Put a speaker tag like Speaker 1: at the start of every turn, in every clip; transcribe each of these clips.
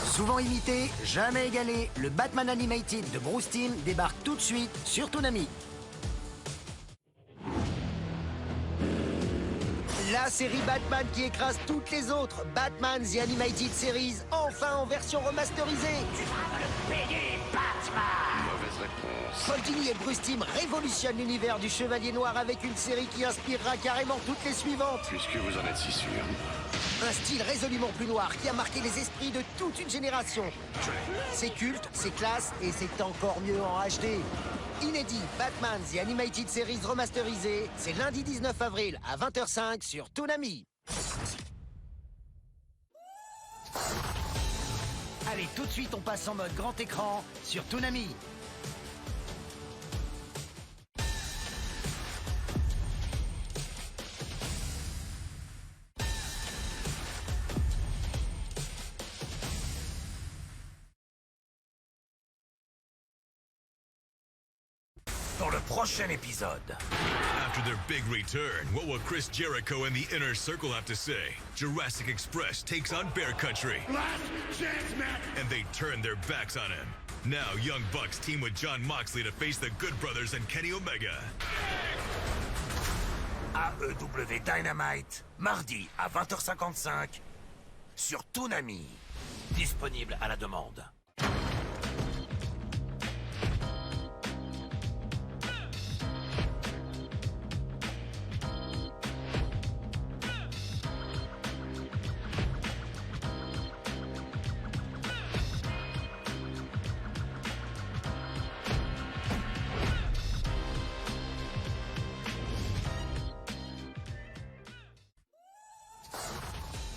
Speaker 1: Souvent imité, jamais égalé, le Batman Animated de Bruce Timm débarque tout de suite sur Toonami. La série Batman qui écrase toutes les autres, Batman The Animated Series, enfin en version remasterisée.
Speaker 2: Tu vas me le payer, Batman!
Speaker 3: Mauvaise réponse.
Speaker 1: Paul Dini et Bruce Timm révolutionnent l'univers du Chevalier Noir avec une série qui inspirera carrément toutes les suivantes.
Speaker 3: Puisque vous en êtes si sûr.
Speaker 1: Un style résolument plus noir qui a marqué les esprits de toute une génération. C'est culte, c'est classe et c'est encore mieux en HD. Inédit, Batman The Animated Series remasterisé, c'est lundi 19 avril à 20h05 sur Toonami. Allez, tout de suite on passe en mode grand écran sur Toonami.
Speaker 4: Dans le prochain épisode.
Speaker 5: After their big return, what will Chris Jericho and the Inner Circle have to say? Jurassic Express takes on Bear Country.
Speaker 3: Last chance, Matt!
Speaker 5: And they turn their backs on him. Now, Young Bucks team with John Moxley to face the Good Brothers and Kenny Omega.
Speaker 4: AEW Dynamite, mardi à 20h55 sur Toonami. Disponible à la demande.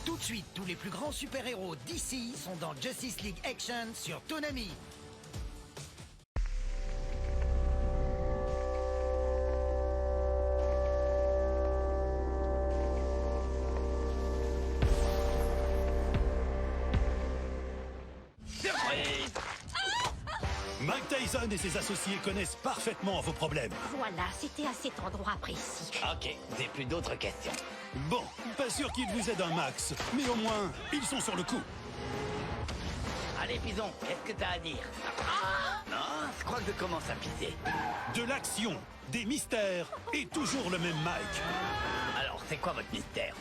Speaker 1: Tout de suite, tous les plus grands super-héros d'ici sont dans Justice League Action sur Toonami.
Speaker 6: Mike Tyson et ses associés connaissent parfaitement vos problèmes.
Speaker 2: Voilà, c'était à cet endroit précis.
Speaker 7: Ok, j'ai plus d'autres questions.
Speaker 6: Bon, pas sûr qu'ils vous aident un max, mais au moins, ils sont sur le coup.
Speaker 7: Allez, Bison, qu'est-ce que t'as à dire? Non, je crois que je commence à pisser.
Speaker 6: De l'action, des mystères et toujours le même Mike.
Speaker 7: Alors, c'est quoi votre mystère?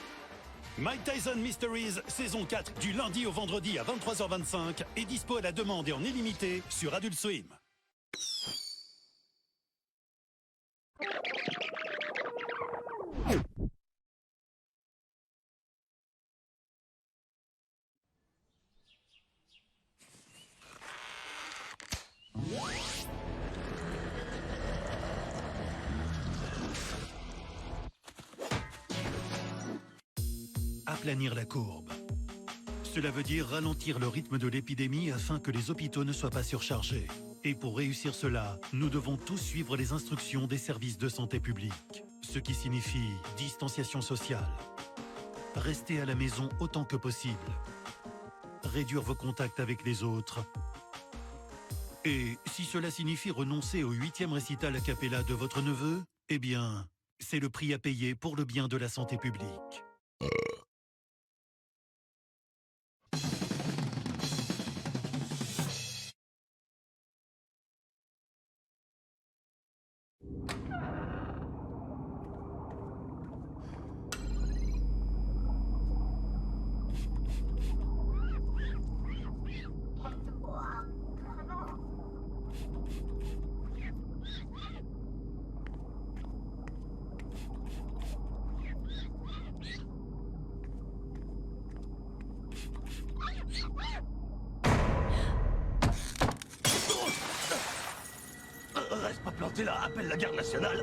Speaker 6: Mike Tyson Mysteries, saison 4, du lundi au vendredi à 23h25, est dispo à la demande et en illimité sur Adult Swim. Aplanir la courbe. Cela veut dire ralentir le rythme de l'épidémie afin que les hôpitaux ne soient pas surchargés. Et pour réussir cela, nous devons tous suivre les instructions des services de santé publique. Ce qui signifie distanciation sociale. Rester à la maison autant que possible. Réduire vos contacts avec les autres. Et si cela signifie renoncer au 8e récital a cappella de votre neveu, eh bien, c'est le prix à payer pour le bien de la santé publique.
Speaker 4: Reste pas planté là, appelle la garde nationale.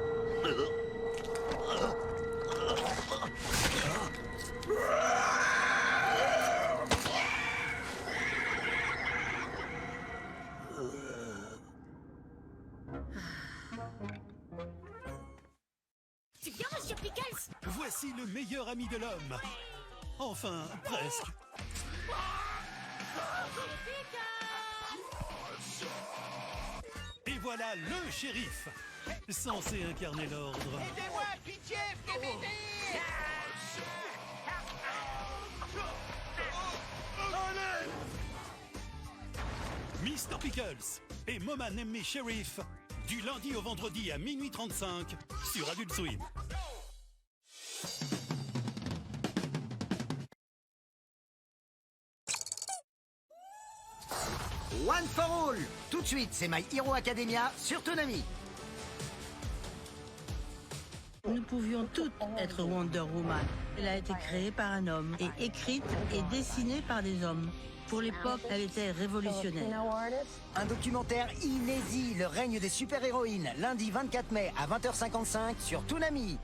Speaker 2: C'est bien, Monsieur Pickles?
Speaker 6: Voici le meilleur ami de l'homme. Enfin, presque. Et voilà le shérif, censé incarner l'ordre.
Speaker 8: Aidez-moi, pitié, venez
Speaker 6: Mr. Pickles et Moma Name Sheriff du lundi au vendredi à minuit 35 sur Adult Swim.
Speaker 1: One for All. Tout de suite, c'est My Hero Academia sur Toonami.
Speaker 9: Nous pouvions toutes être Wonder Woman. Elle a été créée par un homme et écrite et dessinée par des hommes. Pour l'époque, elle était révolutionnaire.
Speaker 1: Un documentaire inédit, le règne des super-héroïnes, lundi 24 mai à 20h55 sur Toonami.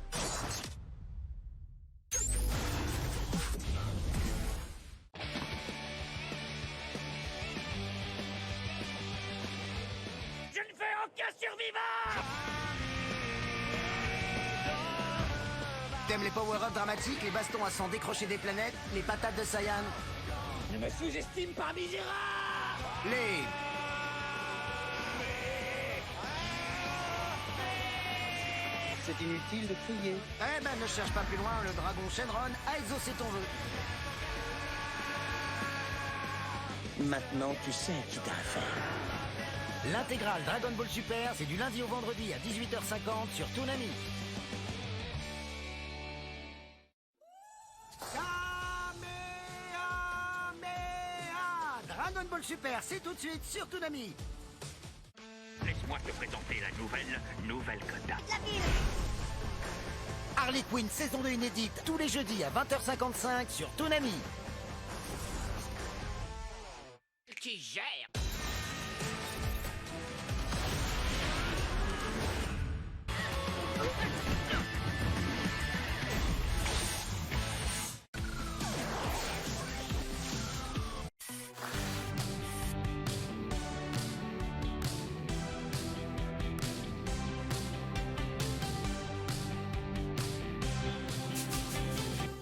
Speaker 7: Je ne fais aucun survivant!
Speaker 1: T'aimes les power-ups dramatiques, les bastons à sang décrochés des planètes, les patates de Saiyan,
Speaker 7: Ne me sous-estime pas, misérable!
Speaker 1: les...
Speaker 8: C'est inutile de crier.
Speaker 1: Eh ben, ne cherche pas plus loin, le dragon Shenron a exaucé ton vœu.
Speaker 8: Maintenant, tu sais qui t'a affaire.
Speaker 1: L'intégrale Dragon Ball Super, c'est du lundi au vendredi à 18h50 sur Toonami. Kamehameha! Dragon Ball Super, c'est tout de suite sur Toonami.
Speaker 7: Laisse-moi te présenter la nouvelle Kota.
Speaker 1: Harley Quinn, saison 2 inédite, tous les jeudis à 20h55 sur Toonami.